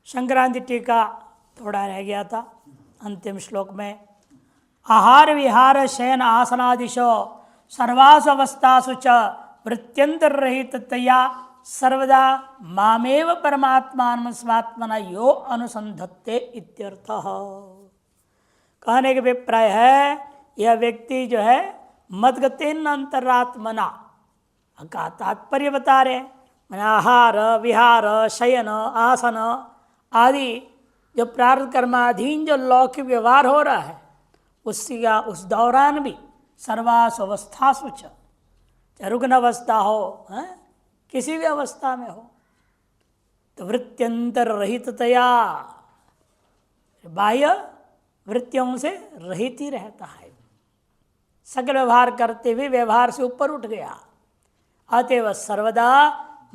संक्रांति टीका थोड़ा रह गया था। अंतिम श्लोक में आहार विहार शयन आसनादिशो सर्वासु अवस्थासु च वृत्त्यंतररहिततया सर्वदा मामेव परमात्मान स्वात्मना यो अनुसंधत्ते इत्यर्थः। कहने के अभिप्राय है यह व्यक्ति जो है मदगतेन अंतरात्मना का तात्पर्य बता रहे। मैंने आहार विहार शयन आसन आदि जो प्रारब्ध कर्माधीन जो लौकिक व्यवहार हो रहा है उसका उस दौरान भी सर्वासु अवस्थासु चाहे रुग्ण अवस्था हो किसी भी अवस्था में हो तो वृत्त्यंतर रहिततया बाह्य वृत्तियों से रहित ही रहता है। सकल व्यवहार करते हुए व्यवहार से ऊपर उठ गया। अतएव सर्वदा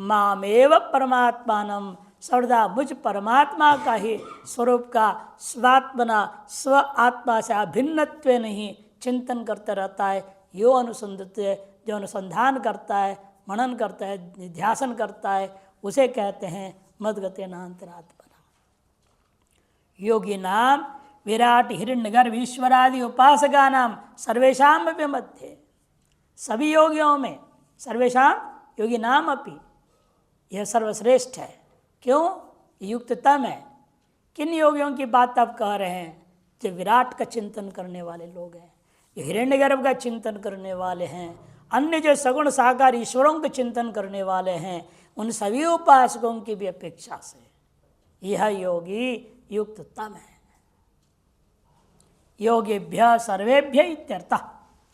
मामेव परमात्मानम सर्वदा मुझ परमात्मा का ही स्वरूप का स्वात्मना स्व आत्मा से अभिन्नत्व नहीं चिंतन करता रहता है। यो अनुसंधत्य जो अनुसंधान करता है मनन करता है ध्यासन करता है उसे कहते हैं मदगतेन अंतरात्मना। योगी नाम विराट हिरण्यगर्भ ईश्वरादि उपासका नाम सर्वेशाम अपि मध्य सभी योगियों में सर्वेशाम योगी नाम अपि यह सर्वश्रेष्ठ है। क्यों? युक्ततम है। किन योगियों की बात आप कह रहे हैं? जो विराट का चिंतन करने वाले लोग हैं, जो हिरण्यगर्भ का चिंतन करने वाले हैं, अन्य जो सगुण साकार ईश्वरों का चिंतन करने वाले हैं, उन सभी उपासकों की भी अपेक्षा से यह योगी युक्ततम है। योगेभ्य सर्वेभ्य इत्यर्थ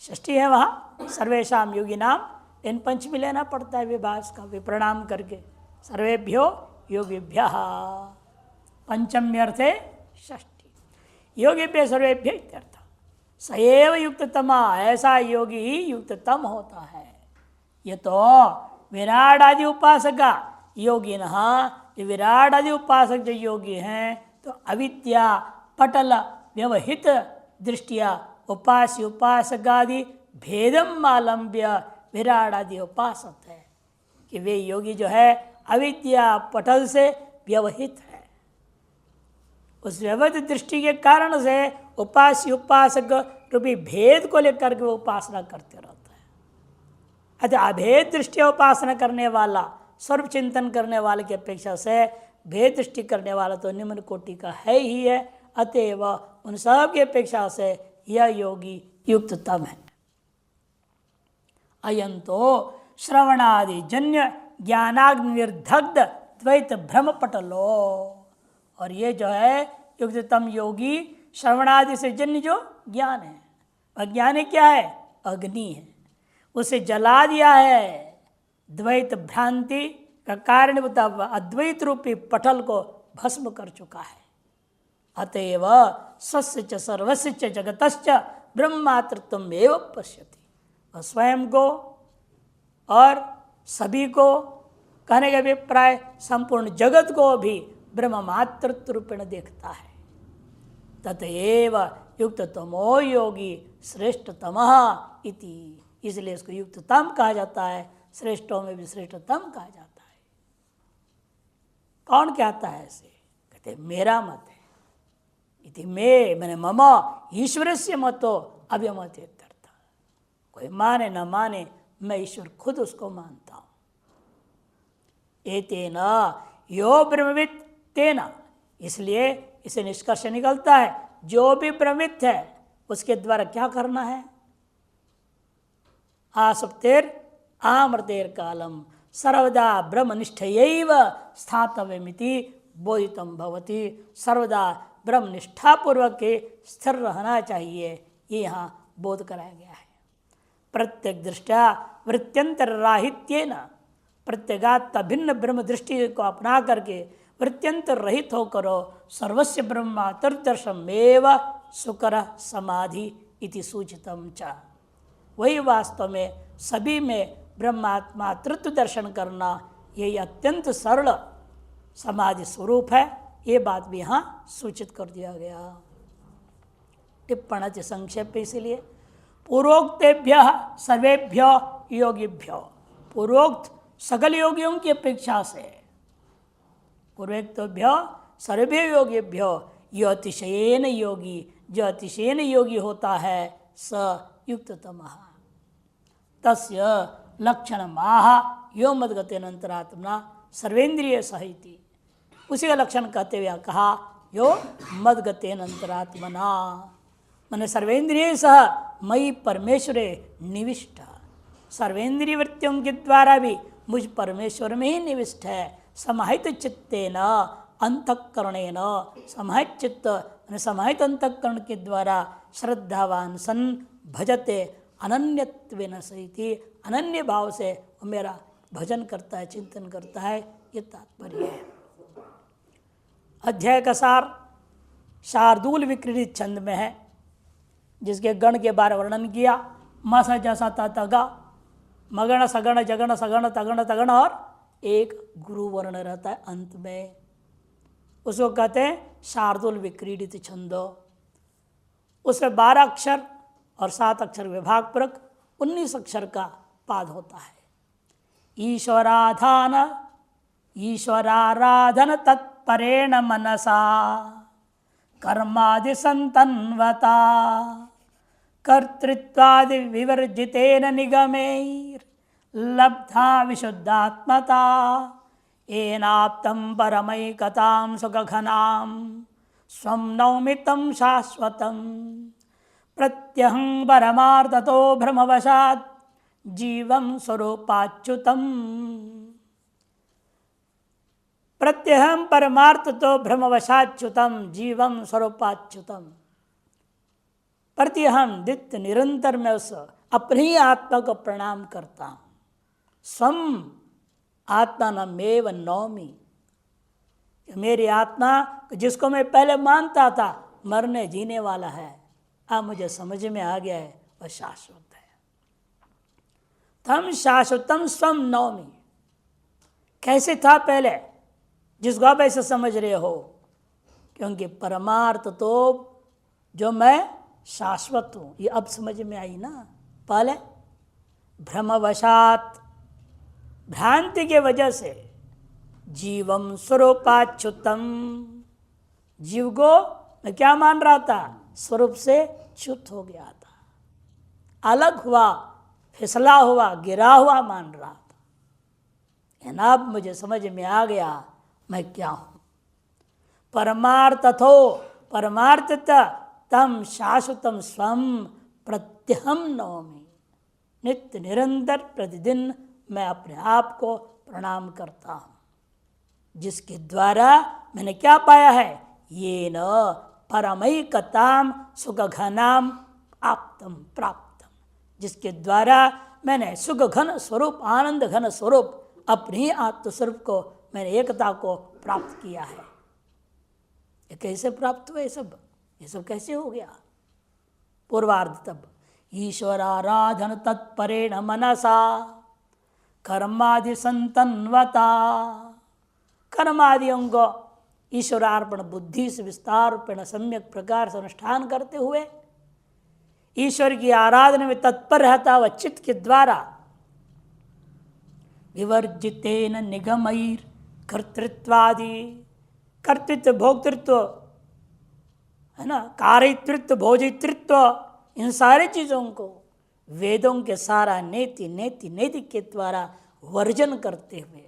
षष्ठी है वहाँ सर्वेशाम योगी नाम इन पंचमी लेना पड़ता है विभाष का विप्रणाम करके सर्वेभ्यो योगेभ्य पंचम्यर्थे षष्ठी योगेभ्य सर्वेभ्य इत्यर्थ सएव युक्ततमा ऐसा योगी ही युक्ततम होता है। ये तो विराट आदि उपासका योगी न विराट आदि उपासक जो योगी हैं तो अविद्या पटल व्यवहित दृष्टिया उपास्य उपासकादि भेदम आलम्ब्य विराट आदि उपासक है कि वे योगी जो है अविद्या पटल से व्यवहित है। उस व्यवहित दृष्टि के कारण से उपास्य उपासक रूपी भेद को लेकर के वो उपासना करते रहता है। अतः अभेद दृष्टि उपासना करने वाला सर्व चिंतन करने वाले की अपेक्षा से भेद दृष्टि करने वाला तो निम्न कोटि का है ही है। अतएव उन सब की अपेक्षा से यह योगी युक्ततम है। अयंतो श्रवणादि जन्य ज्ञानाग्निर्दग्ध द्वैत भ्रम पटलो। और ये जो है युक्ततम योगी श्रवणादि से जन्य जो ज्ञान है, अज्ञान क्या है? अग्नि है, उसे जला दिया है। द्वैत भ्रांति का कारण अद्वैत रूपी पटल को भस्म कर चुका है। अतएव सस्य च सर्वस्य च जगतश्च ब्रह्मातृत्वम् एव पश्यति। वह स्वयं को और सभी को कहने का अभिप्राय संपूर्ण जगत को भी ब्रह्म मातृत्व रूपेण देखता है। ततएव युक्ततमो योगी श्रेष्ठतमः इति। इसलिए इसको युक्ततम कहा जाता है, श्रेष्ठों में भी श्रेष्ठतम कहा जाता है। कौन कहता है ऐसे? कहते मेरा मत है। इति मैंने मम ईश्वरस्य मतो अभिमत इत्यर्थ। कोई माने न माने मैं ईश्वर खुद उसको मानता हूं। एतेन यो ब्रह्मवित् तेन, इसलिए इसे निष्कर्ष निकलता है जो भी ब्रह्मवित् है उसके द्वारा क्या करना है? आसक्तेर आमृतेर कालम सर्वदा ब्रह्मनिष्ठयैव स्थातव्यमिति बोधितम भवति। सर्वदा ब्रह्मनिष्ठापूर्वक के स्थिर रहना चाहिए, ये यहाँ बोध कराया गया है। प्रत्येक दृष्टिया वृत्त्यंतर राहित्येन प्रत्येगात भिन्न ब्रह्म दृष्टि को अपना करके वृत्त्यंतर रहित होकर सर्वस्य ब्रह्मातर्दर्शमेव सुकर समाधि इति सूचितम च। वही वास्तव में सभी में ब्रह्मात्मा तृत्व दर्शन करना यही अत्यंत सरल समाधि स्वरूप है। ये बात भी यहाँ सूचित कर दिया गया। टिप्पणी संक्षेप इसलिए पूर्वोक्तेभ्य सर्वेभ्य योगिभ्यो, पूर्वोक्त सकल योगियों की अपेक्षा से पूर्वोक्तभ्य सर्वे योगेभ्यो यो अतिशयेन योगी, जो अतिशयेन योगी होता है स युक्ततमः तस्य लक्षण माह यो मद्गतेन अंतरात्मना सर्वेंद्रिय सहिति। उसी का लक्षण कहते हुए कहा यो मद्गतेन अंतरात्मना, मैंने सर्वेंद्रिय सह मई परमेश्वरे निविष्ट, सर्वेंद्रिय वृत्तियों के द्वारा भी मुझ परमेश्वर में ही निविष्ट है। समाहित चित्तेन अंतःकरणेन, समाहित चित्त समाहित अंतःकरण के द्वारा श्रद्धावान सन भजते अनन्यत्वेन सहिति, अनन्य भाव से वो मेरा भजन करता है, चिंतन करता है, ये तात्पर्य है। अध्याय का सार शार्दूल विक्रीडित छंद में है, जिसके गण के बारे वर्णन किया। मस जसा तगा, मगण सगण जगण सगण तगण तगण और एक गुरु वर्ण रहता है अंत में, उसको कहते हैं शार्दूल विक्रीडित छंदो। उसमें 12 अक्षर और 7 अक्षर विभाग पूर्वक 19 अक्षर का पाद होता है। ईश्वराराधन तत्परेण मनसा कर्मादि संतन्वता कर्तृत्वादि विवर्जितेन निगमैर् लब्धा विशुद्धात्मता एनाप्तं परमैकतां सुखघनां स्वं नौमितं शाश्वतं प्रत्यहं परमार्थतो भ्रमवशात् जीवं स्वरूपाच्युतम्। प्रत्यहं परमार्थतो भ्रमवशाच्युतम जीवम स्वरूपाच्युतम। प्रतिहम नित्य निरंतर मैं उस अपनी आत्मा को प्रणाम करता हूँ। स्वम आत्मा नमेव नौमी, मेरी आत्मा जिसको मैं पहले मानता था मरने जीने वाला है, अब मुझे समझ में आ गया है वह शाश्वत है। तम शाश्वतम स्वम नौमी, कैसे था पहले जिसको आप ऐसे समझ रहे हो, क्योंकि परमार्थ तो जो मैं शाश्वत हूँ ये अब समझ में आई ना। पहले भ्रमवशात, भ्रांति के वजह से जीवम स्वरूपाच्युतम, जीव को मैं क्या मान रहा था, स्वरूप से च्युत हो गया था, अलग हुआ, फिसला हुआ, गिरा हुआ मान रहा था। अब मुझे समझ में आ गया मैं क्या हूँ। परमार्थथो, परमार्थता तम शाश्वतम स्वम प्रत्यहम नौमी, नित्य निरंतर प्रतिदिन मैं अपने आप को प्रणाम करता हूँ, जिसके द्वारा मैंने क्या पाया है, ये न परमैकताम सुखघनाम आप्तम प्राप्तम, जिसके द्वारा मैंने सुख घन स्वरूप, आनंद घन स्वरूप, अपनी आत्मस्वरूप को मैंने एकता को प्राप्त किया है। ये कैसे प्राप्त हुआ, ये सब कैसे हो गया। पूर्वार्ध तब ईश्वराराधन तत्परेण मनसा कर्मादि संतन्वता, कर्मादियों को ईश्वरार्पण बुद्धि से विस्तार रूपेण सम्यक प्रकार से अनुष्ठान करते हुए ईश्वर की आराधना में तत्पर रहता हुआ चित्त के द्वारा विवर्जितेन निगमैर कर्तृत्वादि, कर्तृत्व भोक्तृत्व है ना, कारितृत्व भोजितृत्व, इन सारी चीज़ों को वेदों के सारा नेति नेति नेति के द्वारा वर्जन करते हुए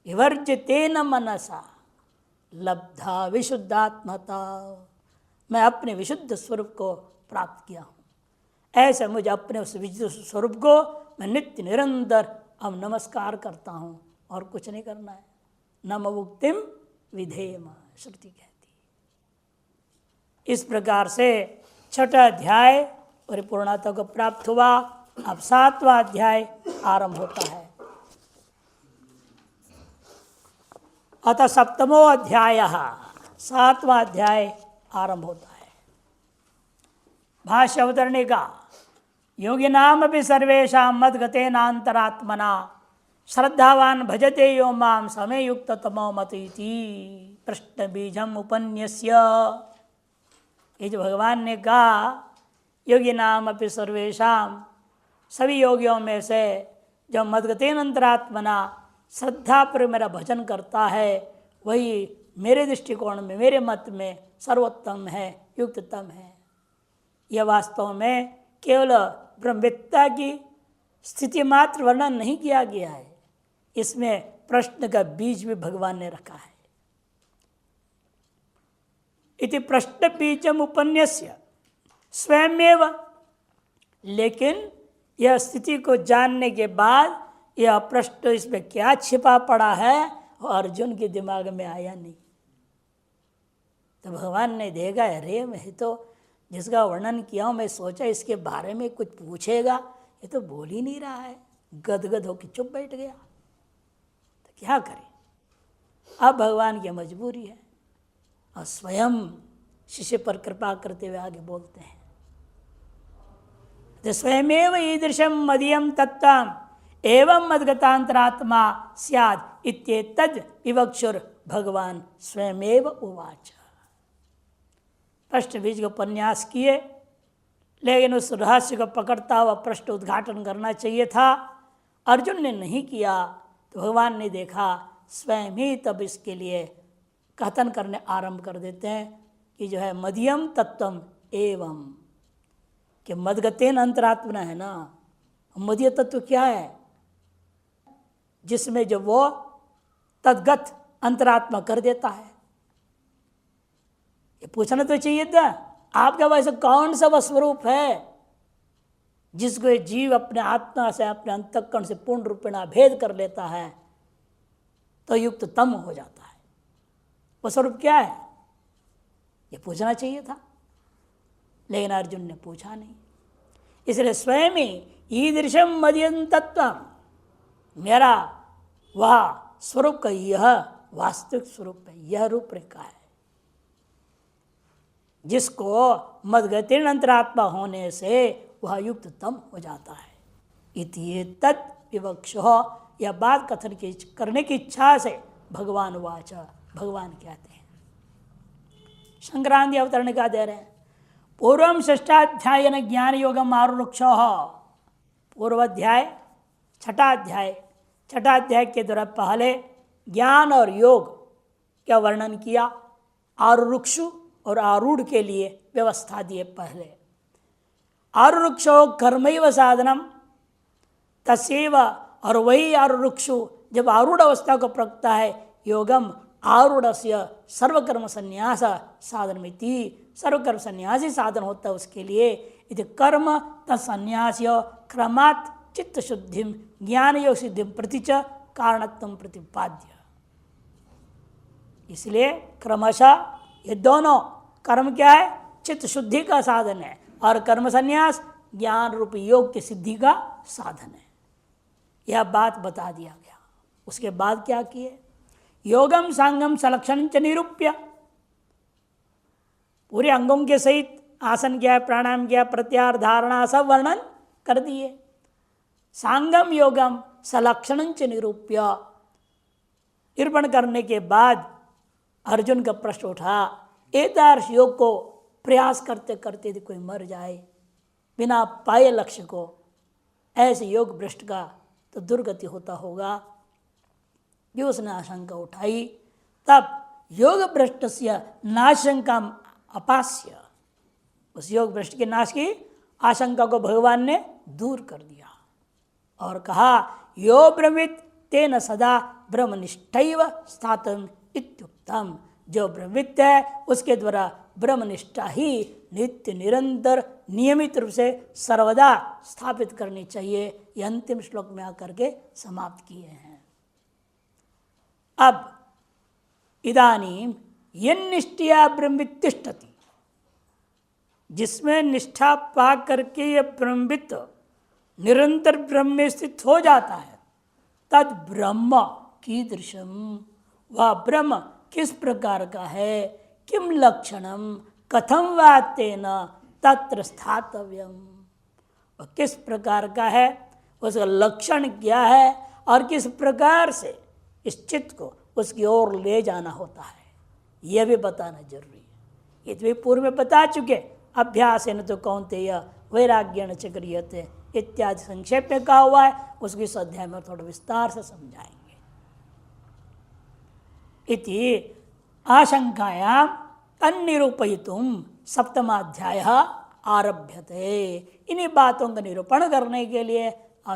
विवर्जितेन मनसा लब्धा विशुद्धात्मता, मैं अपने विशुद्ध स्वरूप को प्राप्त किया हूँ। ऐसे मुझे अपने उस विशुद्ध स्वरूप को मैं नित्य निरंतर अब नमस्कार करता हूँ और कुछ नहीं करना है। नम मुक्तिम विधेयम, श्रुति कहती। इस प्रकार से 6ठा अध्याय परिपूर्णता को प्राप्त हुआ। अब 7वां अध्याय आरंभ होता है। अतः 7मो अध्याय, 7वां अध्याय आरंभ होता है। भाष्य अवतरणे का योगिनाम अपि सर्वेषां मद्गतेनान्तरात्मना श्रद्धावान भजते यो मां समे युक्ततमो मत इति प्रश्न बीजम उपन्यस्य। ये जो भगवान ने कहा योगिनाम अपि सर्वेषां, सभी योगियों में से जो मद्गतेन अंतरात्मना श्रद्धा पर मेरा भजन करता है वही मेरे दृष्टिकोण में, मेरे मत में सर्वोत्तम है, युक्ततम है। यह वास्तव में केवल ब्रह्मवेत्ता की स्थिति मात्र वर्णन नहीं किया गया है, इसमें प्रश्न का बीज भी भगवान ने रखा है। इति प्रश्न बीजम उपन्यास्य स्वयमेव। लेकिन यह स्थिति को जानने के बाद यह प्रश्न इसमें क्या छिपा पड़ा है और अर्जुन के दिमाग में आया नहीं। तो भगवान ने देखा, अरे मैं तो जिसका वर्णन किया हूँ, मैं सोचा इसके बारे में कुछ पूछेगा, ये तो बोल ही नहीं रहा है, गदगद होकर चुप बैठ गया। तो क्या करे, अब भगवान की मजबूरी है और स्वयं शिष्य पर कृपा करते हुए आगे बोलते हैं, स्वयमेव ईदृशम मदीयम तत्त्वम एवं मद्गतांतरात्मा स्यात् इत्येतद् विवक्षुर भगवान स्वयमेव उवाच। प्रश्न बीज को उपन्यास किए, लेकिन उस रहस्य को पकड़ता हुआ प्रश्न उद्घाटन करना चाहिए था, अर्जुन ने नहीं किया। तो भगवान ने देखा स्वयं ही तब इसके लिए कथन करने आरंभ कर देते हैं कि जो है मध्यम तत्वम एवं, कि मदगतेन अंतरात्मा है ना। मध्य तत्व क्या है? जिसमें जो वो तद्गत अंतरात्मा कर देता है। ये पूछना तो चाहिए था, आपका वैसे कौन सा वह स्वरूप है जिसको जीव अपने आत्मा से, अपने अंतःकरण से पूर्ण रूपेण भेद कर लेता है तो युक्त तम हो जाता है? वह स्वरूप क्या है? ये पूछना चाहिए था, लेकिन अर्जुन ने पूछा नहीं। इसलिए स्वयं ही ईदृशम मदीयम तत्वम, मेरा वह स्वरूप का यह वास्तविक स्वरूप है, यह रूपरेखा है जिसको मद्गतिन अंतरात्मा होने से वह युक्ततम हो जाता है। इति तत् विवक्षो, यह बात कथन की करने की इच्छा से भगवान वाच, भगवान कहते हैं। संक्रांति अवतरण का दे रहे हैं, पूर्वम षष्ठाध्याय न ज्ञान योगम आरुक्ष। पूर्वाध्याय छठाध्याय के द्वारा पहले ज्ञान और योग का वर्णन किया, आरुक्षु और आरूढ़ के लिए व्यवस्था दिए। पहले आरुक्षो कर्मैव साधनम तस्यैव, और वही आरुक्षु जब आरूढ़ अवस्था को प्रकटता है, योगम आरूढ़स्य सर्वकर्म संन्यास साधनमिति, सर्वकर्म संन्यासी साधन होता है उसके लिए। इति कर्म तत्सन्यास्य क्रमात् चित्त शुद्धिम ज्ञान योग सिद्धिम प्रति च कारणत्वम प्रतिपाद्य। इसलिए क्रमशः ये दोनों कर्म क्या है? चित्त शुद्धि का साधन है, और कर्म संन्यास ज्ञान रूपी योग की सिद्धि का साधन है। यह बात बता दिया गया। उसके बाद क्या किए? योगम सांगम सलक्षण च निरूप्य, पूरे अंगों के सहित आसन क्या है, प्राणायाम क्या, प्रत्याहार, धारणा सब वर्णन कर दिए। सांगम योगम सलक्षण च निरूप्य निरूपण करने के बाद अर्जुन का प्रश्न उठा, एतादृश योग को प्रयास करते करते यदि कोई मर जाए बिना पाए लक्ष्य को, ऐसे योग भ्रष्ट का तो दुर्गति होता होगा। जो उसने आशंका उठाई, तब योग भ्रष्ट से नाशंका अपास्य, उस योग भ्रष्ट के नाश की आशंका को भगवान ने दूर कर दिया और कहा, यो ब्रह्मित तेन सदा ब्रह्मनिष्ठैव स्थातम इत्युक्तम। जो ब्रह्मविद्य है उसके द्वारा ब्रह्मनिष्ठा ही नित्य निरंतर नियमित रूप से सर्वदा स्थापित करनी चाहिए। यह अंतिम श्लोक में आकर के समाप्त किए हैं। अब इदानीं यन्निष्ठया ब्रह्मवित् तिष्ठति, जिसमें निष्ठा पा करके यह ब्रह्मवित् निरंतर ब्रह्म में स्थित हो जाता है, तद ब्रह्म कीदृशम, वह ब्रह्म किस प्रकार का है, किम लक्षणम कथम वा तेन तत्र स्थातव्यम, वह किस प्रकार का है, उसका लक्षण क्या है और किस प्रकार से इस चित्त को उसकी ओर ले जाना होता है, यह भी बताना जरूरी है। ये तो भी पूर्व में बता चुके, अभ्यासेन तो कौन्तेय वैराग्येण च क्रियते इत्यादि संक्षेप में कहा हुआ है, उसकी इस अध्याय में थोड़ा विस्तार से समझाएंगे। इति आशंकायां तन्निरूपयितुम सप्तमाध्याय आरभ्यते। इन्हीं बातों का निरूपण करने के लिए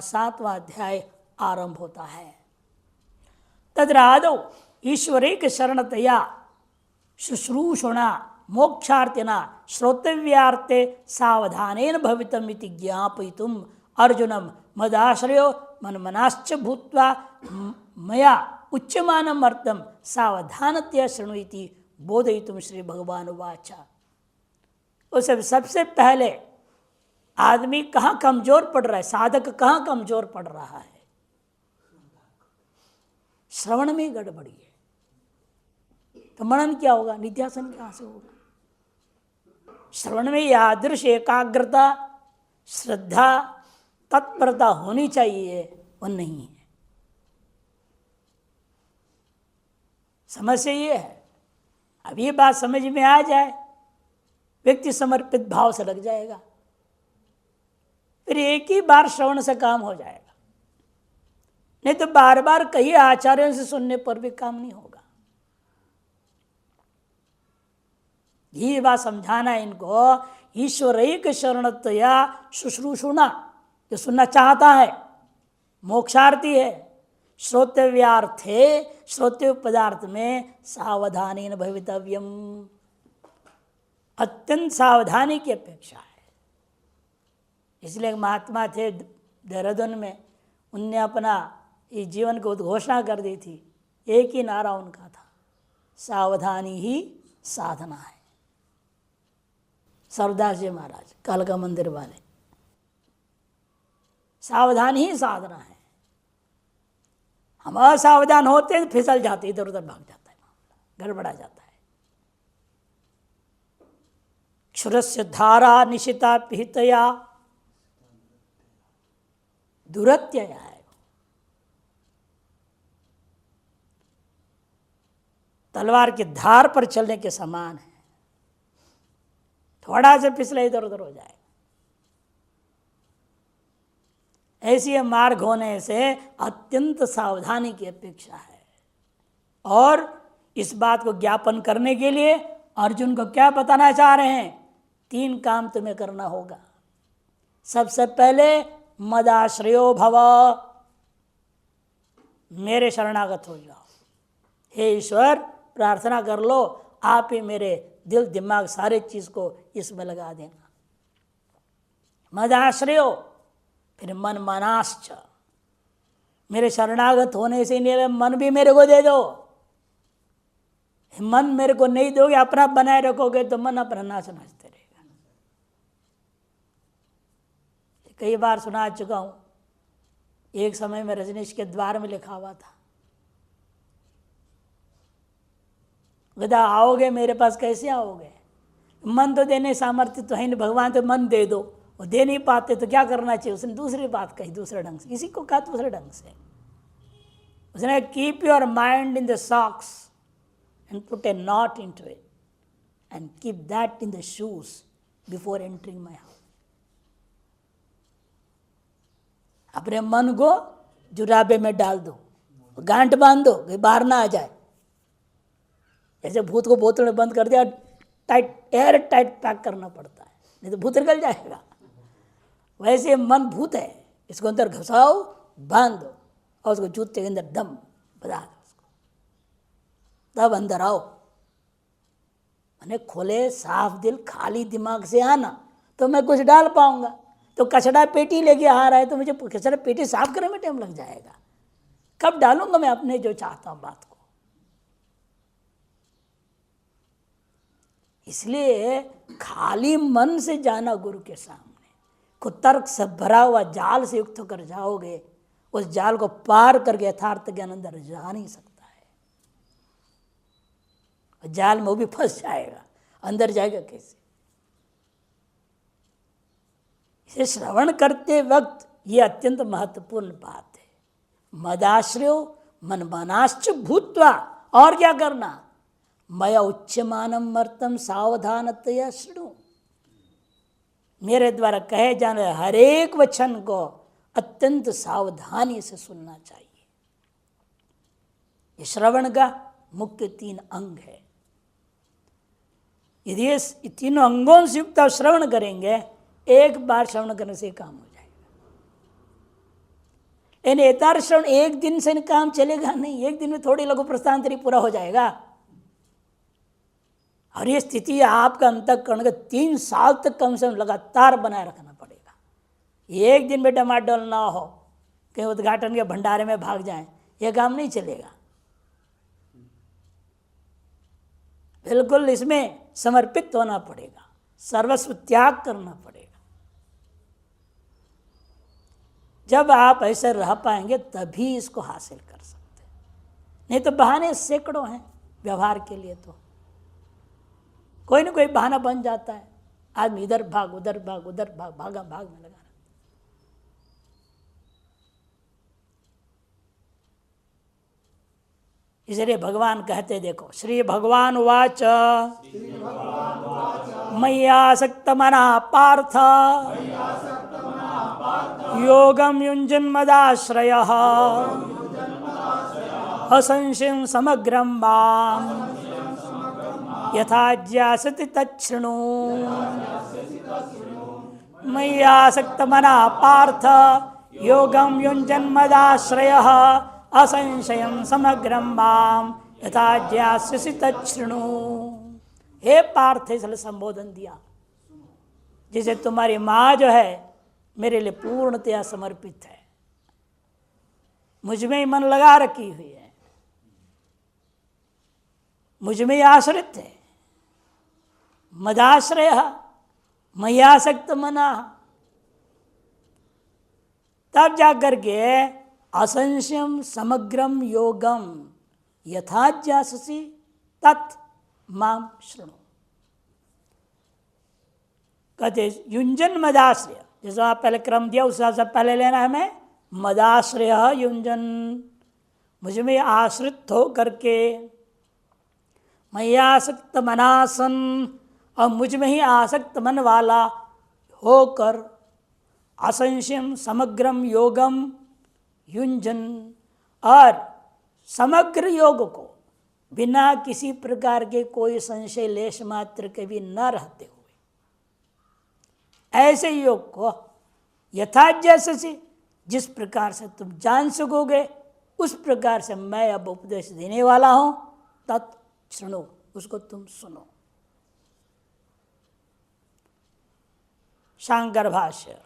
7वां अध्याय आरंभ होता है। तद्रादौ ईश्वरेक शरणतया शुश्रूषुणा मोक्षार्थिना श्रोतव्यार्थे सावधानेन भवितम् इति ज्ञापयितुम् अर्जुनम मदाश्रयो मनमनाश्च भूत्वा मया उच्यमानम् अर्थं सावधानतया शृणु इति बोधयितुम् श्री भगवान उवाच। उस सबसे पहले आदमी कहाँ कमजोर पड़ रहा है, साधक कहाँ कमजोर पड़ रहा है? श्रवण में गड़बड़ी है। तो मनन क्या होगा? निध्यासन कहाँ से होगा? श्रवण में यादृश एकाग्रता, श्रद्धा, तत्परता होनी चाहिए, वो नहीं है। समस्या ये है, अब ये बात समझ में आ जाए, व्यक्ति समर्पित भाव से लग जाएगा, फिर एक ही बार श्रवण से काम हो जाएगा। नहीं तो बार बार कई आचार्यों से सुनने पर भी काम नहीं होगा। ये बात समझाना है इनको। ईश्वरैक शरणतया शुश्रूषुणा, जो सुनना चाहता है, मोक्षार्थी है, श्रोतव्यार्थे, श्रोतव्य पदार्थ में सावधानेन भवितव्यम, अत्यंत सावधानी की अपेक्षा है। इसलिए महात्मा थे देहरादून में, उनने अपना इस जीवन को उद्घोषणा कर दी थी। एक ही नारा उनका था, सावधानी ही साधना है। सरदास जी महाराज कालका मंदिर वाले, सावधान ही साधना है। हम असावधान होते हैं, फिसल जाते, इधर उधर भाग जाता है, गड़बड़ा जाता है। क्षुरस्य धारा निशिता पिहितया दुरत्यया है। तलवार की धार पर चलने के समान है, थोड़ा सा फिसले इधर उधर हो जाए। ऐसी मार्ग होने से अत्यंत सावधानी की अपेक्षा है। और इस बात को ज्ञापन करने के लिए अर्जुन को क्या बताना चाह रहे हैं? 3 काम तुम्हें करना होगा। सबसे पहले मदाश्रयो भव, मेरे शरणागत हो जाओ। हे ईश्वर, प्रार्थना कर लो, आप ही मेरे दिल दिमाग सारे चीज को इसमें लगा देना। मदाश्रयो, फिर मन मनाश्च, मेरे शरणागत होने से मेरे मन भी मेरे को दे दो। मन मेरे को नहीं दोगे, अपना बनाए रखोगे तो मन अपना नाच नाचते रहेगा। कई बार सुना चुका हूं। एक समय में रजनीश के द्वार में लिखा हुआ था, गदा आओगे मेरे पास कैसे आओगे? मन तो देने सामर्थ्य तो है नहीं, भगवान तो मन दे दो, वो दे नहीं पाते तो क्या करना चाहिए? उसने दूसरी बात कही, दूसरे ढंग से, किसी को कहा दूसरे ढंग से। उसने keep your mind in the socks and put A not into it and keep that in the shoes before entering my house. अपने मन को जुराबे में डाल दो, गांठ बांध दो कि बाहर ना आ जाए। जैसे भूत को बोतल में बंद कर दिया, टाइट, एयर टाइट पैक करना पड़ता है, नहीं तो भूत निकल जाएगा। वैसे मन भूत है, इसको अंदर घुसाओ, बांध दो और उसको जूते के अंदर दम बजा दो उसको, तब अंदर आओ। मैंने खोले साफ दिल खाली दिमाग से आना तो मैं कुछ डाल पाऊंगा। तो कचड़ा पेटी लेके आ रहा है तो मुझे कचड़ा पेटी साफ करने में टाइम लग जाएगा। कब डालूंगा मैं अपने जो चाहता हूं बात को? इसलिए खाली मन से जाना गुरु के सामने, कुतर्क से भरा हुआ जाल से युक्त होकर जाओगे, उस जाल को पार करके यथार्थ ज्ञान अंदर जा नहीं सकता है। जाल में वो भी फंस जाएगा, अंदर जाएगा कैसे? इसे श्रवण करते वक्त ये अत्यंत महत्वपूर्ण बात है। मदाश्रयो मन मनाश्च भूत्वा, और क्या करना? मया उच्यमानम मर्तम सावधानतया शृणु, मेरे द्वारा कहे जाने हर एक वचन को अत्यंत सावधानी से सुनना चाहिए। ये श्रवण का मुख्य 3 अंग है। यदि ये तीनों अंगों से युक्त श्रवण करेंगे, एक बार श्रवण करने से काम हो जाएगा। लेकिन एतार श्रवण एक दिन से काम चलेगा नहीं, एक दिन में थोड़ी लघु प्रस्थांतरी पूरा हो जाएगा। और ये स्थिति आपका अंतःकरण का 3 साल तक कम से कम लगातार बनाए रखना पड़ेगा। एक दिन में डमाडोल ना हो, कहीं उद्घाटन के भंडारे में भाग जाएं, यह काम नहीं चलेगा। बिल्कुल इसमें समर्पित होना पड़ेगा, सर्वस्व त्याग करना पड़ेगा। जब आप ऐसे रह पाएंगे तभी इसको हासिल कर सकते हैं। नहीं तो बहाने सैकड़ों हैं व्यवहार के लिए। तो कोई ना कोई बहाना बन जाता है, आदमी इधर भाग उधर भाग उधर भाग, भागा भाग में लगा रहा। इसलिए भगवान कहते, देखो, श्री भगवान वाच मय्यासक्त मना पार्थ योगम युञ्जन्मदाश्रयः असंशयं समग्रं माम् यथा ज्ञास्यति तच्छृणु। मय्यासक्त मना पार्थ योगम युञ्जन्मदाश्रयः असंशयं समग्रं माम् यथा ज्ञास्यसि तच्छृणु। हे पार्थ, इसलिए संबोधन दिया, जैसे तुम्हारी माँ जो है मेरे लिए पूर्णतया समर्पित है, मुझ में ही मन लगा रखी हुई है, मुझ में ही आश्रित है। मदाश्रय मय्यासक्त मना, तब जाकर के असंशयम समग्रम योगम यथा ज्ञास्यसि तत् माम शृणु। कहते युंजन मदाश्रय, जैसा आप पहले क्रम दिया उस हिसाब से पहले लेना है हमें। मदाश्रय युंजन, मुझ में आश्रित हो करके, मय्यासक्त मनासन, और मुझ में ही आसक्त मन वाला होकर, असंशयम समग्रम योगम युंजन, और समग्र योग को बिना किसी प्रकार के कोई संशय लेश मात्र के भी न रहते हुए, ऐसे योग को यथा जैसे जिस प्रकार से तुम जान सकोगे उस प्रकार से मैं अब उपदेश देने वाला हूं, तत् शृणु, उसको तुम सुनो। शांकर भाष्य,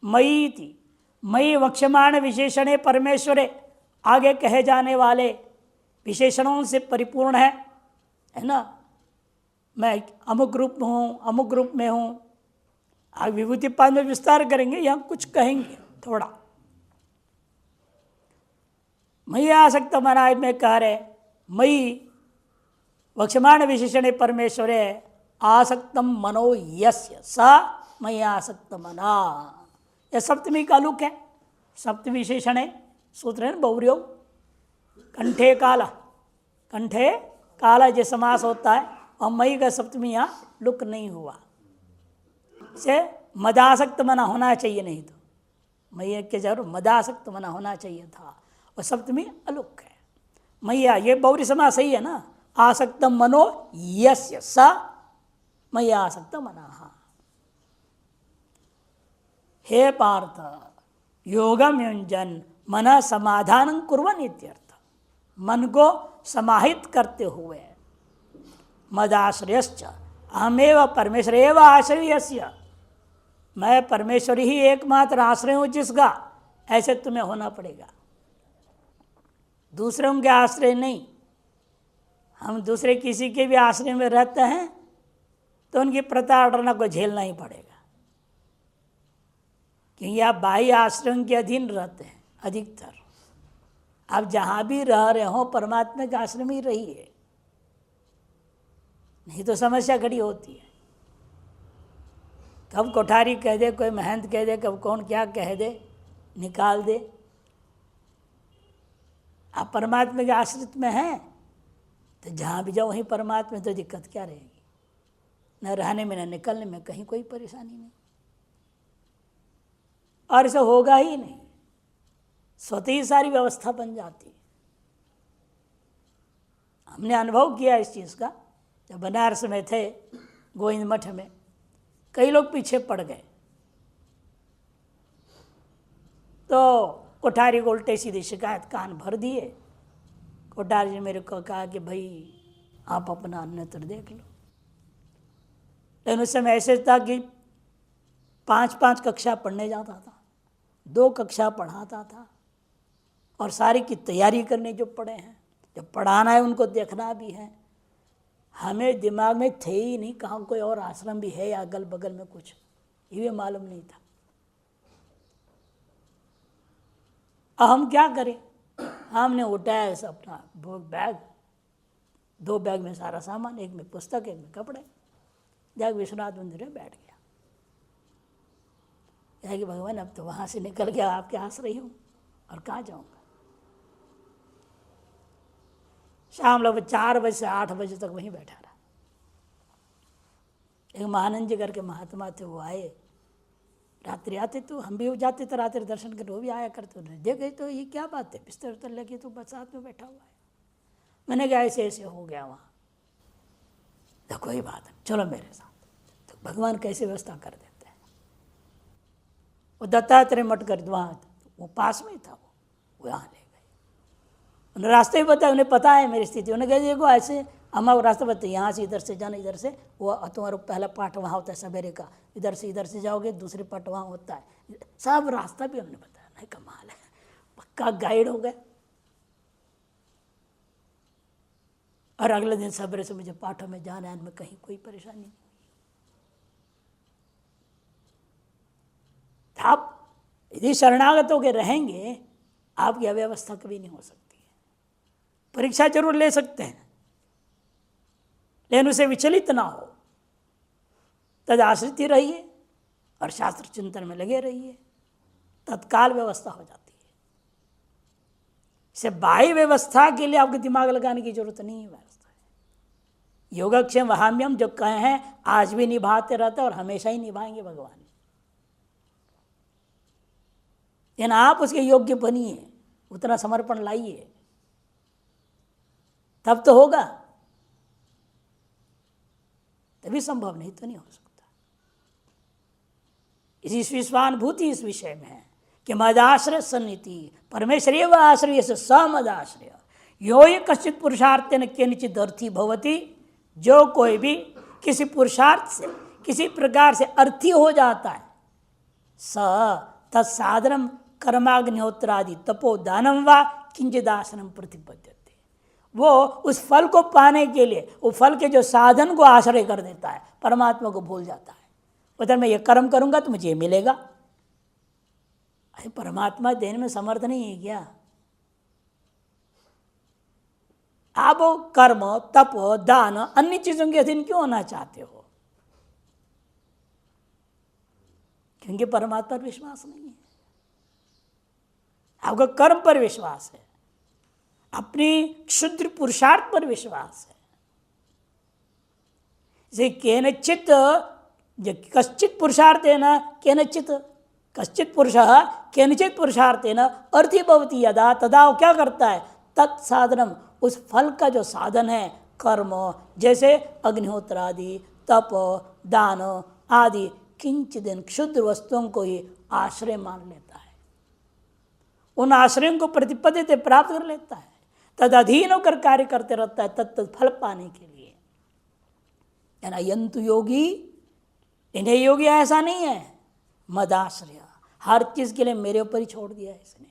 मयीति, मयि वक्ष्यमाण विशेषणे परमेश्वरे, आगे कहे जाने वाले विशेषणों से परिपूर्ण है ना। मैं अमुक रूप में हूँ, अमुक रूप में हूँ। आगे विभूति पाद में विस्तार करेंगे, यहाँ कुछ कहेंगे थोड़ा। मयि आसक्त मना में कह रहे, मयि वक्ष्यमाण विशेषणे परमेश्वरे आसक्तम मनो यस्य स मयि आसक्त मना। यह सप्तमी का लुक है। सप्तमी विशेषण है, सूत्र है ना, बहुव्रीहि कंठे काला, कंठे काला जो समास होता है, और मई का सप्तमी यहाँ लुक नहीं हुआ। से मदासक्त मना होना चाहिए, नहीं तो मैया के जरूर मदासक्त मना होना चाहिए था, और सप्तमी अलुक है। मैया ये बहुव्रीहि समास सही है ना। आसक्त मनो यस्य स मैया आसक्त मना। हे पार्थ, योगम युंजन मन समाधान कुर्वन् इत्यर्थ, मन को समाहित करते हुए, मदाश्रयश्च अहमेव परमेश्वर एव आश्रयस्य, मैं परमेश्वर ही एकमात्र आश्रय हूँ जिसका, ऐसे तुम्हें होना पड़ेगा। दूसरों के आश्रय नहीं। हम दूसरे किसी के भी आश्रय में रहते हैं तो उनकी प्रताड़ना को झेलना ही पड़ेगा, क्योंकि आप बाह्य आश्रयों के अधीन रहते हैं अधिकतर। आप जहाँ भी रह रहे हो परमात्मा के आश्रय में ही रहिए, नहीं तो समस्या खड़ी होती है। कब कोठारी कह दे, कोई महंत कह दे, कब कौन क्या कह दे, निकाल दे। आप परमात्मा के आश्रित में हैं तो जहाँ भी जाओ वहीं परमात्मा में, तो दिक्कत क्या रहेगी? न रहने में न निकलने में कहीं कोई परेशानी नहीं, और ऐसा होगा ही नहीं। स्वतः ही सारी व्यवस्था बन जाती है। हमने अनुभव किया इस चीज़ का। जब बनारस में थे गोविंद मठ में, कई लोग पीछे पड़ गए तो कोठारी को उल्टे सीधी शिकायत कान भर दिए। कोठारी जी मेरे को कहा कि भाई आप अपना अन्यत्र देख लो। लेकिन उस समय ऐसे था कि 5-5 कक्षा पढ़ने जाता था, 2 कक्षा पढ़ाता था और सारी की तैयारी करनी जो पड़े हैं, जब पढ़ाना है उनको देखना भी है। हमें दिमाग में थे ही नहीं कहाँ कोई और आश्रम भी है या अगल बगल में कुछ, ये भी मालूम नहीं था। अब हम क्या करें, हमने उठाया ऐसा अपना बैग, 2 बैग में सारा सामान, एक में पुस्तक एक में कपड़े, जाके विश्वनाथ मंदिर में बैठ गया। यह कि भगवान अब तो वहाँ से निकल गया, आपके आश्रय हूँ और कहाँ जाऊँगा। शाम लोग 4 बजे से 8 बजे तक वहीं बैठा रहा। एक महानंद जी करके महात्मा थे, वो आए, रात्रि आते तो हम भी जाते थे रात्रि दर्शन करने, वो भी आया करते। उन्हें देखे तो ये क्या बात है, बिस्तर उतर लेके तो बस साथ में बैठा हुआ है। मैंने कहा ऐसे ऐसे हो गया वहाँ। तो कोई बात नहीं, चलो मेरे साथ। तो भगवान कैसे व्यवस्था कर देते हैं। वो दत्तात्रेय मठ कर वहाँ, वो पास में था, वो यहाँ ले गए। उन्हें रास्ते भी बताया, उन्हें पता है मेरी स्थिति। उन्हें कहा देखो ऐसे हमारा रास्ता बताए, यहाँ से इधर से जाना, इधर से वो तुम्हारा पहला पाठ वहाँ होता है सवेरे का, इधर से जाओगे, दूसरे पाठ वहाँ होता है, सब रास्ता भी उन्होंने बताया। नहीं कमाल है, पक्का गाइड हो गए। और अगले दिन सवेरे से मुझे पाठों में जाना है, में कहीं कोई परेशानी नहीं। आप यदि शरणागतों के रहेंगे, आपकी अव्यवस्था कभी नहीं हो सकती है। परीक्षा जरूर ले सकते हैं, लेकिन उसे विचलित ना हो, तद आश्रित रहिए और शास्त्र चिंतन में लगे रहिए, तत्काल व्यवस्था हो जाती है। इसे बाह्य व्यवस्था के लिए आपको दिमाग लगाने की जरूरत नहीं है। व्यवस्था है योगक्षेम वहाम्यम जो कहे हैं, आज भी निभाते रहते और हमेशा ही निभाएंगे भगवान। लेकिन आप उसके योग्य बनिए, उतना समर्पण लाइए, तब तो होगा, तभी संभव, नहीं तो नहीं हो सकता। इसी विश्वानुभूति इस विषय में है कि मदाश्रय सन्निधि परमेश्वरीय व आश्रय से समदाश्रय यो ये कश्चित पुरुषार्थ न केनचित अर्थी भवती। जो कोई भी किसी पुरुषार्थ से किसी प्रकार से अर्थी हो जाता है, स तत्साधनम कर्माग्निहोत्रादि तपोदानम व किंचिदासनम प्रतिपद्यते। वो उस फल को पाने के लिए वो फल के जो साधन को आश्रय कर देता है, परमात्मा को भूल जाता है। उधर मैं ये कर्म करूंगा तो मुझे ये मिलेगा। अरे परमात्मा देने में समर्थ नहीं है क्या? आप कर्म तप दान अन्य चीजों के अधीन क्यों होना चाहते हो? क्योंकि परमात्मा पर विश्वास नहीं है, आपका कर्म पर विश्वास है, अपनी क्षुद्र पुरुषार्थ पर विश्वास है। जैसे केनचित कश्चित पुरुषार्थेन केनचित कश्चित पुरुषः केनचित पुरुषार्थेन अर्थी भवति यदा तदा वो क्या करता है, तत्साधनम उस फल का जो साधन है कर्म, जैसे अग्निहोत्र आदि तप दान आदि किंचिदिन क्षुद्र वस्तुओं को ही आश्रय मान लेता है, उन आश्रयों को प्रतिपद्यते प्राप्त कर लेता है, तद अधीन होकर कार्य करते रहता है तत्त फल पाने के लिए। यंतु योगी, इन्हें योगी ऐसा नहीं है, मदाश्रय हर चीज के लिए मेरे ऊपर ही छोड़ दिया है इसने।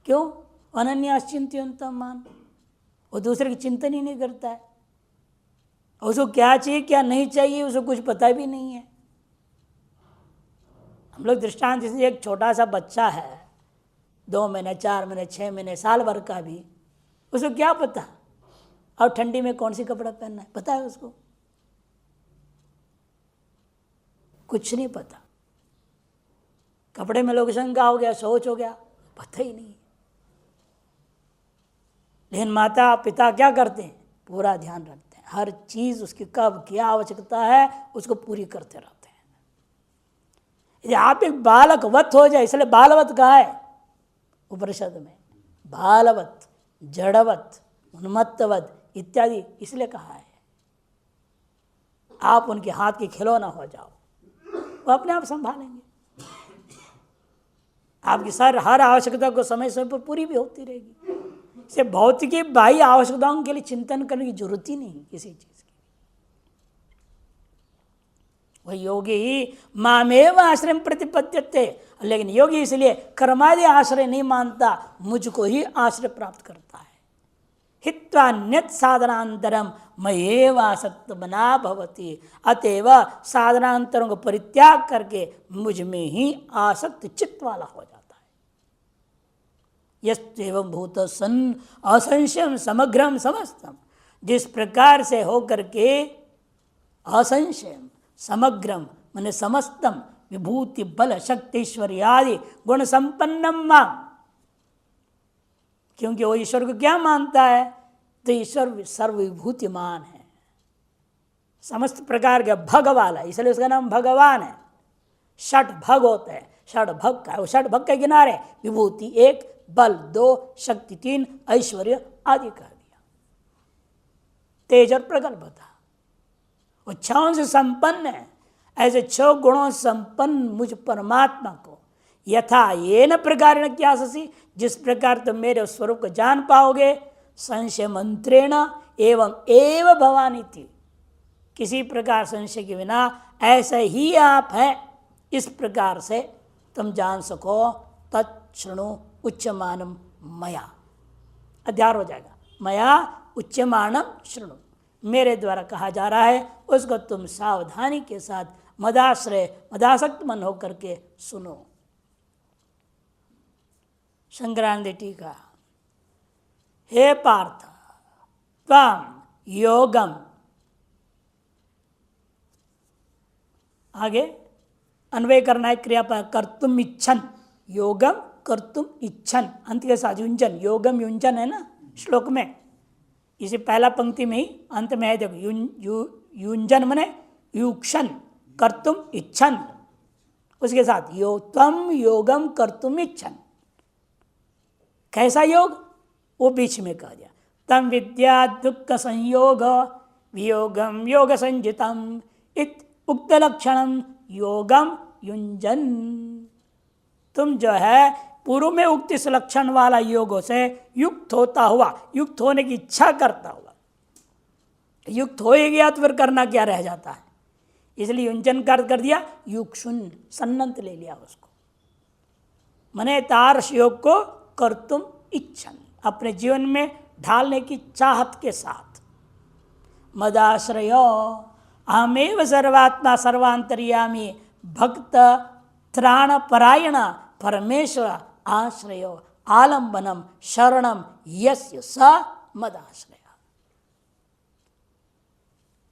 क्यों? अनन्याश्चिंत्यंतम मान, वो दूसरे की चिंतन ही नहीं करता है, उसको क्या चाहिए क्या नहीं चाहिए उसको कुछ पता भी नहीं है। हम लोग दृष्टांत, जैसे एक छोटा सा बच्चा है 2 महीने 4 महीने 6 महीने साल भर का भी, उसको क्या पता और ठंडी में कौन सी कपड़ा पहनना है, पता है उसको? कुछ नहीं पता। कपड़े में लोकेशन का हो गया, सोच हो गया, पता ही नहीं। लेकिन माता पिता क्या करते हैं, पूरा ध्यान रखते हैं, हर चीज उसकी कब क्या आवश्यकता है उसको पूरी करते रहते हैं। यदि आप एक बालकवत हो जाए, इसलिए बालवत कहा है उपनिषद में, बालवत जड़वत उन्मत्तवत इत्यादि इसलिए कहा है। आप उनके हाथ के खिलौना हो जाओ, वो अपने आप संभालेंगे। आपकी हर आवश्यकता को समय समय पर पूरी भी होती रहेगी। इसे भौतिक बाह्य आवश्यकताओं के लिए चिंतन करने की जरूरत ही नहीं किसी चीज की। वह योगी ही मामेव आश्रय प्रतिपद्यते, लेकिन योगी इसलिए कर्मादि आश्रय नहीं मानता, मुझको ही आश्रय प्राप्त करता है। हित्वान्यत साधनांतरम मयेव आसक्त बना भवती, अतएव साधनांतरों को परित्याग करके मुझ में ही आसक्त चित्त वाला हो जाता है। यस्त्वेवं भूत सन असंशयम समग्रम समस्तम, जिस प्रकार से होकर के असंशयम समग्रम माने समस्तम विभूति बल शक्ति ऐश्वर्य आदि गुण संपन्नम मां, क्योंकि वो ईश्वर को क्या मानता है, तो ईश्वर सर्वविभूतिमान है, समस्त प्रकार के भग वाला, इसलिए उसका नाम भगवान है। षट भग होते हैं, षट भग का, षट भग के किनारे विभूति 1, बल 2, शक्ति 3, ऐश्वर्य आदि कह दिया। तेज और प्रगल्भता वो 6 से संपन्न है। ऐसे 6 गुणों से संपन्न मुझ परमात्मा को यथा ये न प्रकार क्या ससी, जिस प्रकार तुम मेरे स्वरूप को जान पाओगे, संशय मंत्रेण एवं एव भवानी थी, किसी प्रकार संशय के बिना ऐसे ही आप है, इस प्रकार से तुम जान सको। तत्शृणु उच्यमानम मया, अध्यार हो जाएगा, मया उच्यमानम शृणु, मेरे द्वारा कहा जा रहा है, उसको तुम सावधानी के साथ मदाश्रय मदासक्त मन होकर के सुनो। शंकरानंद टीका, हे पार्थ त्वं योगम, आगे अन्वय करना है क्रिया कर्तुम इच्छन, योगम कर्तुम इच्छन, अंत के साथ युंजन, योगम युंजन है ना श्लोक में, इसे पहला पंक्ति में ही अंत में है, देखो युंजन मने युक्षन, कर्तुम इच्छन, उसके साथ तम योगम कर्तुम इच्छन, कैसा योग, वो बीच में कह दिया। तम विद्या दुख संयोग वियोगम योग संजितम इत उक्त लक्षणम योगम युंजन, तुम जो है पूर्व में उक्त इस लक्षण वाला योगों से युक्त होता हुआ, युक्त होने की इच्छा करता हुआ, युक्त हो ही गया तो फिर करना क्या रह जाता है, इसलिए युंजन कर दिया, युक्षुन सन्नंत ले लिया उसको, मने तारस योग को कर्तुम इच्छन, अपने जीवन में ढालने की चाहत के साथ। मदाश्रयो अहमेव सर्वात्मा सर्वांतर्यामी भक्त त्राण परायण परमेश्वर आश्रयो आलंबनम शरणम यस्य स मदाश्रय।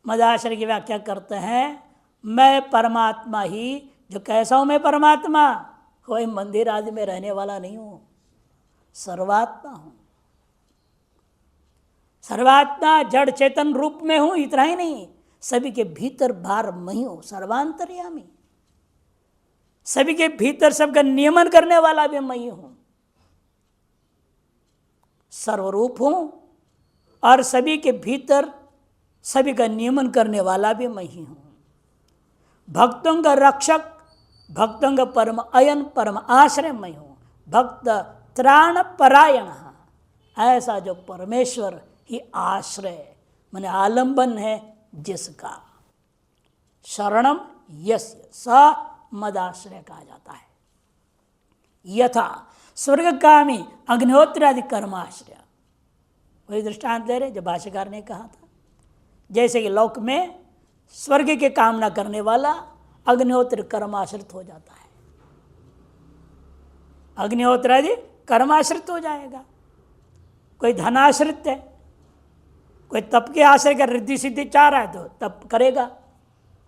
मदाश्रय की व्याख्या करते हैं, मैं परमात्मा ही, जो कैसा हूं मैं परमात्मा, कोई मंदिर आदि में रहने वाला नहीं हूं, सर्वात्मा हूं। सर्वात्मा जड़ चेतन रूप में हूं, इतना ही नहीं, सभी के भीतर बाहर मैं ही हूं, सर्वांतर्यामी, सभी के भीतर सबका नियमन करने वाला भी मैं ही हूं, सर्वरूप हूं और सभी के भीतर सभी का नियमन करने वाला भी मैं ही हूं। भक्तों का रक्षक, भक्तों का परम अयन परम आश्रय मैं हूं, भक्त त्राण परायण, ऐसा जो परमेश्वर ही आश्रय माने आलंबन है जिसका। शरणम यस्य स मदाश्रय कहा जाता है। यथा स्वर्गकामी अग्निहोत्र आदि कर्माश्रय, वही दृष्टांत दे रहे जो भाष्यकार ने कहा था, जैसे कि लोक में स्वर्ग की कामना करने वाला अग्निहोत्र कर्माश्रित हो जाता है, अग्निहोत्र आदि कर्माश्रित हो जाएगा। कोई धनाश्रित है, कोई तप के आश्रय का रिद्धि सिद्धि चाह रहा है तो तप करेगा,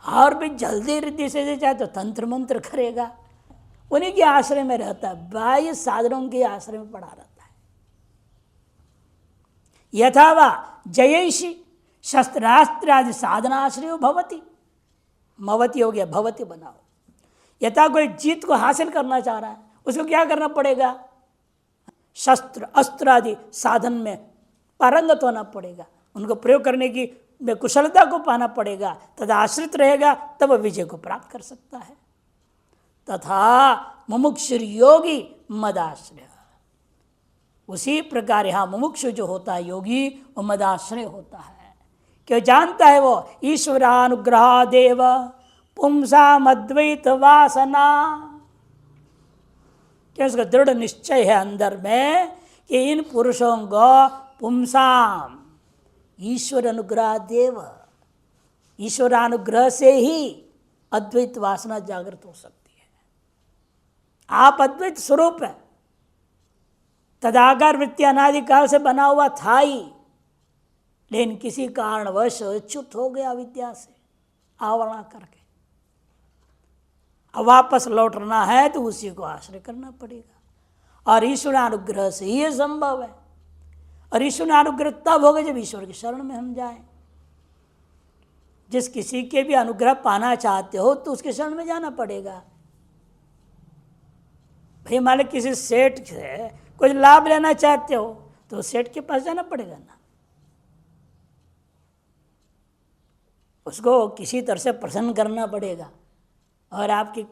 और भी जल्दी रिद्धि सिद्धि चाहे तो तंत्र मंत्र करेगा, उन्हीं के आश्रय में रहता है, बाह्य साधनों के आश्रय में पड़ा रहता है। यथावा जयैषी शस्त्रास्त्र आदि साधनाश्रय भवती, मवती हो गया भवती बनाओ। यथा कोई जीत को हासिल करना चाह रहा है, उसको क्या करना पड़ेगा, शस्त्र अस्त्र आदि साधन में पारंगत होना पड़ेगा, उनको प्रयोग करने की कुशलता को पाना पड़ेगा, तद आश्रित रहेगा, तब विजय को प्राप्त कर सकता है। तथा मुमुक्षुर योगी मदाश्रय, उसी प्रकार यहाँ मुमुक्षु जो होता है योगी, वो मदाश्रय होता है। क्यों जानता है वो ईश्वरानुग्रह देव पुंसाम अद्वैत वासना, क्या उसका दृढ़ निश्चय है अंदर में कि इन पुरुषों को पुंसाम ईश्वर अनुग्रह देव, ईश्वरानुग्रह से ही अद्वैत वासना जागृत हो सकती है। आप अद्वैत स्वरूप है, तदाकार वृत्ति अनादिकाल से बना हुआ था ही, लेकिन किसी कारणवश च्युत हो गया विद्या से आवरण करके। अब वापस लौटना है तो उसी को आश्रय करना पड़ेगा, और ईश्वरानुग्रह से ही ये संभव है। और ईश्वरानुग्रह तब होगा जब ईश्वर की शरण में हम जाएं। जिस किसी के भी अनुग्रह पाना चाहते हो तो उसके शरण में जाना पड़ेगा। भाई मान लो किसी सेठ से कुछ लाभ लेना चाहते हो तो सेठ के पास जाना पड़ेगा ना, उसको किसी तरह से प्रसन्न करना पड़ेगा और आपकी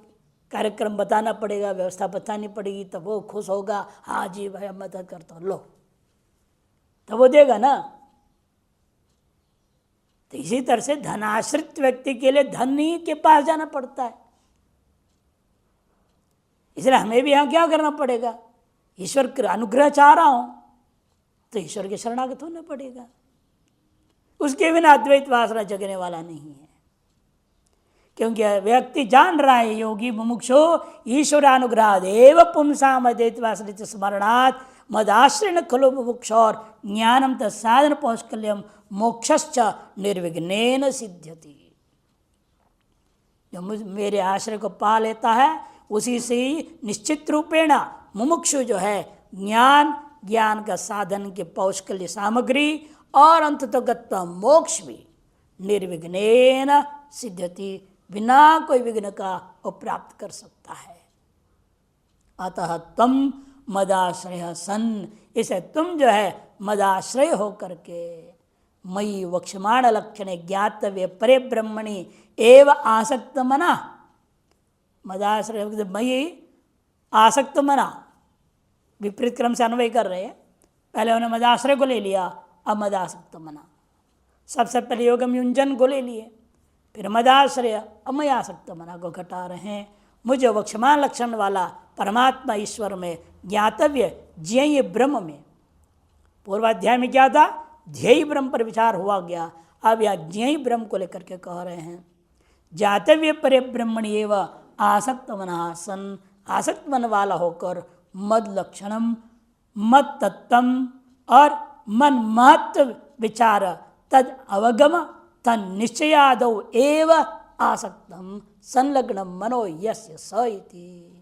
कार्यक्रम बताना पड़ेगा, व्यवस्था बतानी पड़ेगी, तब वो खुश होगा, हाँ जी भाई अब मदद करता हूँ, लो, तब वो देगा ना। तो इसी तरह से धनाश्रित व्यक्ति के लिए धन ही के पास जाना पड़ता है। इसलिए हमें भी यहाँ क्या करना पड़ेगा, ईश्वर का अनुग्रह चाह रहा हूँ तो ईश्वर के शरणागत होना पड़ेगा। उसके बिना अद्वैत वासना जगने वाला नहीं है, क्योंकि व्यक्ति जान रहा है योगी मुमुक्षु ईश्वरानुग्रह देव पुंसाम अद्वैत वासना स्मरणात् मदाश्रय खलु मुमुक्षोर ज्ञानम तत्साधन पौष्कल्यम मोक्षश्च निर्विघ्नेन सिद्ध्यति। जो मेरे आश्रय को पा लेता है उसी से ही निश्चित रूपेण मुमुक्षु जो है ज्ञान का साधन के पौष्कल्य सामग्री और अंततोगत्वा मोक्ष भी निर्विघ्नेन सिद्ध्यति, बिना कोई विघ्न का वो प्राप्त कर सकता है। अतः तुम मदाश्रय सन, इसे तुम जो है मदाश्रय हो करके मयि वक्षमाण लक्षणे ज्ञातव्य परे ब्रह्मणि एव आसक्त मना, मदाश्रय मयि आसक्त मना, विपरीत क्रम से अन्वय कर रहे हैं। पहले उन्होंने मदाश्रय को ले लिया, अब मदासक्त मना। सबसे पहले योगम युंजन को ले लिए, फिर मदाश्रय, अब मैं आसक्त मना को घटा रहे हैं। मुझे वक्षमान लक्षण वाला परमात्मा ईश्वर में ज्ञातव्य ज्ञेय ब्रह्म में, पूर्वाध्याय में क्या था, ध्येय ब्रह्म पर विचार हुआ गया, अब यहाँ ज्ञेय ब्रह्म को लेकर के कह रहे हैं। ज्ञातव्य परे ब्रह्मणि एवं आसक्त मना सन, आसक्त मन वाला होकर मद लक्षणम मद तत्वम और मन महत्व विचार तद अवगम तन निश्चयादौ एव आसक्तम संलग्न मनो यस्य स इति।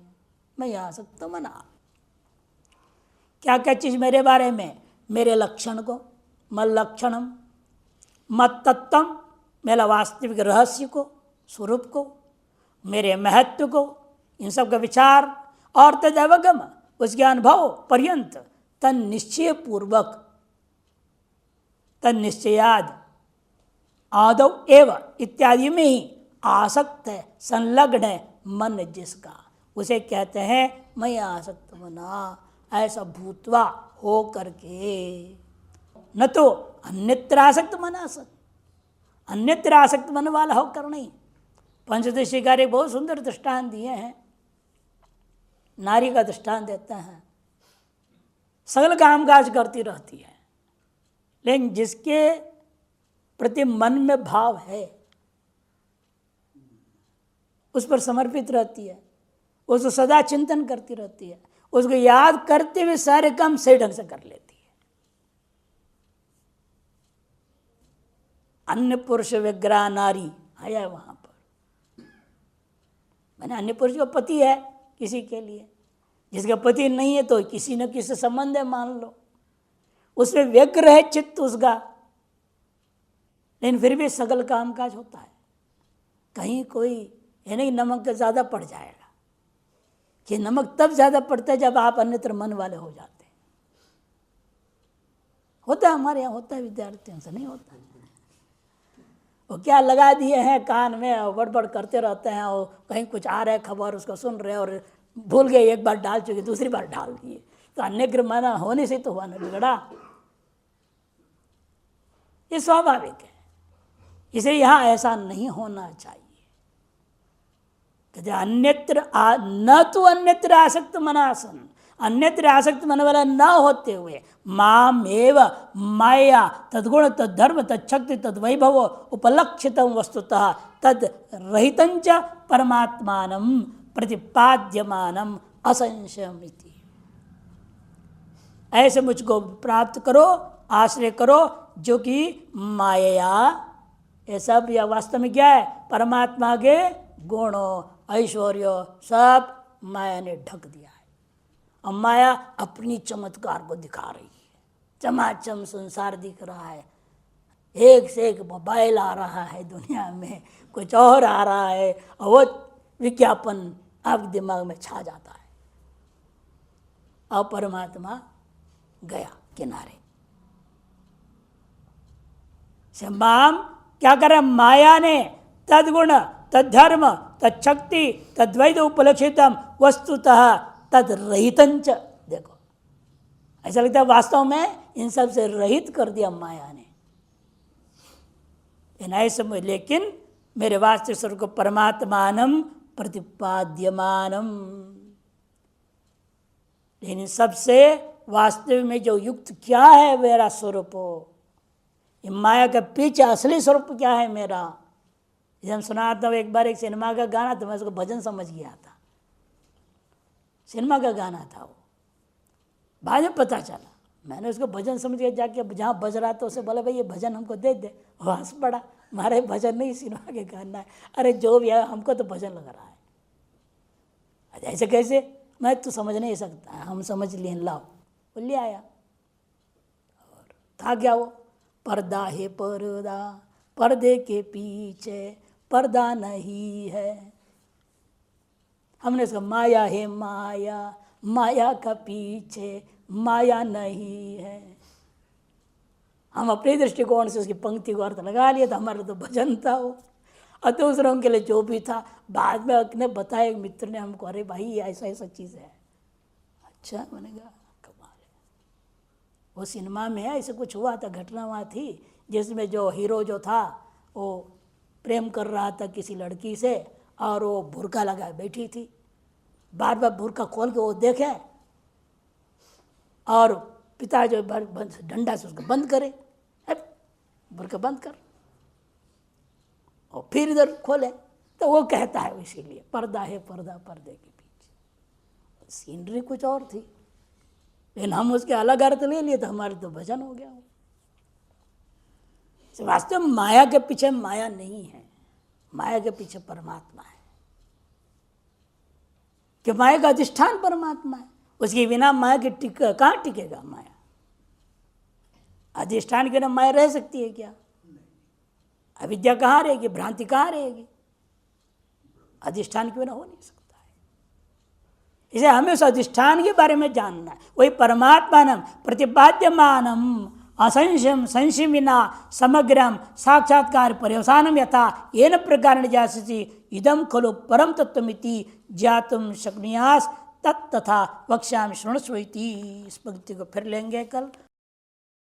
मैं आसक्त मना, क्या क्या चीज मेरे बारे में, मेरे लक्षण को, मद लक्षणम, मद तत्वम मेरा वास्तविक रहस्य को, स्वरूप को, मेरे महत्व को, इन सब का विचार, और तद अवगम उसके अनुभव पर्यंत तन निश्चय पूर्वक, तन निश्चयाद आदौ एव इत्यादि में ही आसक्त है, संलग्न है मन जिसका, उसे कहते हैं मैं आसक्त मना। ऐसा भूतवा हो करके, न तो अन्यत्र आसक्त मना सक, अन्यत्र आसक्त मन वाला होकर नहीं। पंचदशीकार बहुत सुंदर दृष्टांत दिए हैं, नारी का दृष्टांत देते हैं, सगल कामकाज करती रहती है, लेकिन जिसके प्रति मन में भाव है उस पर समर्पित रहती है, उसको सदा चिंतन करती रहती है, उसको याद करते हुए सारे काम सही ढंग से कर लेती है। अन्य पुरुष विग्रह नारी आया है वहां पर, मैंने अन्य पुरुष का पति है किसी के लिए, जिसका पति नहीं है तो किसी न किसी संबंध है मान लो, उसमें व्यग्र है चित्त उसका, लेकिन फिर भी सगल कामकाज होता है। कहीं कोई है नहीं नमक ज़्यादा पड़ जाएगा, कि नमक तब ज़्यादा पड़ता है जब आप अन्यत्र मन वाले हो जाते हैं, होता है, हमारे यहाँ होता है, विद्यार्थियों से नहीं होता। वो क्या लगा दिए हैं कान में और बड़बड़ करते रहते हैं, और कहीं कुछ आ रहा है खबर उसको सुन रहे और भूल गए, एक बार डाल चुके दूसरी बार डाल दिए, तो अन्य माना होने से तो हुआ ना बिगड़ा। ये स्वाभाविक है, इसे यहाँ ऐसा नहीं होना चाहिए। कहते अन्यत्र न तो अन्यत्र आसक्त मनासन, अन्यत्र आसक्त मन वाला न होते हुए माम एव माया तद्गुण तद्धर्म तच्छक्ति तद्वैभव उपलक्षितम वस्तुतः तद रहितंच परमात्मानं प्रतिपाद्यमानम असंशयमिति। ऐसे मुझको प्राप्त करो, आश्रय करो, जो कि माया, ये सब या वास्तव में क्या है, परमात्मा के गुणों ऐश्वर्य सब माया ने ढक दिया है। और माया अपनी चमत्कार को दिखा रही है, चमाचम संसार दिख रहा है, एक से एक मोबाइल आ रहा है दुनिया में, कुछ और आ रहा है, और वो विज्ञापन आपके दिमाग में छा जाता है, और परमात्मा गया किनारे से। माम क्या करे, माया ने तद्गुण तद्धर्म तच्छक्ति तद्वैध उपलक्षितम वस्तुतः तद रहितंच, देखो ऐसा लगता है वास्तव में इन सब से रहित कर दिया माया ने, समझ। लेकिन मेरे वास्तविक स्वरूप को परमात्मानम प्रतिपाद्यमानम, लेकिन सबसे वास्तविक में जो युक्त क्या है मेरा स्वरूप, माया के पीछे असली स्वरूप क्या है मेरा। जब हम सुनाता हूँ, एक बार एक सिनेमा का गाना था, मैं उसको भजन समझ गया था, सिनेमा का गाना था वो, बाद में पता चला, मैंने उसको भजन समझ के जाके जहाँ बज रहा था उसे बोला भाई ये भजन हमको दे दे, वो हंस पड़ा, हमारे भजन नहीं सिनेमा के गाना है। अरे जो भी है हमको तो भजन लग रहा है। ऐसे कैसे, मैं तो समझ नहीं सकता, हम समझ लिए, लाओ, वो ले आया। और था क्या वो, पर्दा है पर्दा, पर्दे के पीछे पर्दा नहीं है। हमने इसका माया है माया, माया का पीछे माया नहीं है। हम अपने दृष्टिकोण से उसकी पंक्ति को अर्थ लगा लिया, तो हमारा तो भजन था वो। और दूसरों के लिए जो भी था, बाद में उसने बताया, एक मित्र ने हमको, अरे भाई ऐसा ऐसा चीज़ है। अच्छा, मैंने कहा कमाल है। वो सिनेमा में ऐसे कुछ हुआ था, घटना वहाँ थी, जिसमें जो हीरो जो था वो प्रेम कर रहा था किसी लड़की से, और वो बुर्का लगाए बैठी थी, बार बार बुर्का खोल के वो देखे, और पिता जो डंडा से उसको बंद करे, बुर्का बंद कर, और फिर इधर खोले, तो वो कहता है इसीलिए पर्दा है पर्दा, पर्दे के पीछे। सीनरी कुछ और थी, लेकिन हम उसके अलग अर्थ ले लिए, तो हमारे तो भजन हो गया। वास्तव में माया के पीछे माया नहीं है, माया के पीछे परमात्मा है, कि माया का अधिष्ठान परमात्मा है। उसके बिना माया के कहाँ टिकेगा माया। अधिष्ठान के बिना माया रह सकती है क्या? अविद्या कहाँ रहेगी, भ्रांति कहाँ रहेगी? अधिष्ठान के बिना हो नहीं सकता है। इसे हमें उस अधिष्ठान के बारे में जानना है। वही परमात्मानम प्रतिपाद्यमानम असंशयम संशय विना समग्रम साक्षात्कार पर्यवसानम यथा येन प्रकारेण जासि इदम खलु परम तत्वमिति ज्ञातुम शक्नुयास तत्तथा वक्ष्यामि शृणुष्व इति। इस पंक्ति को फिर लेंगे कल।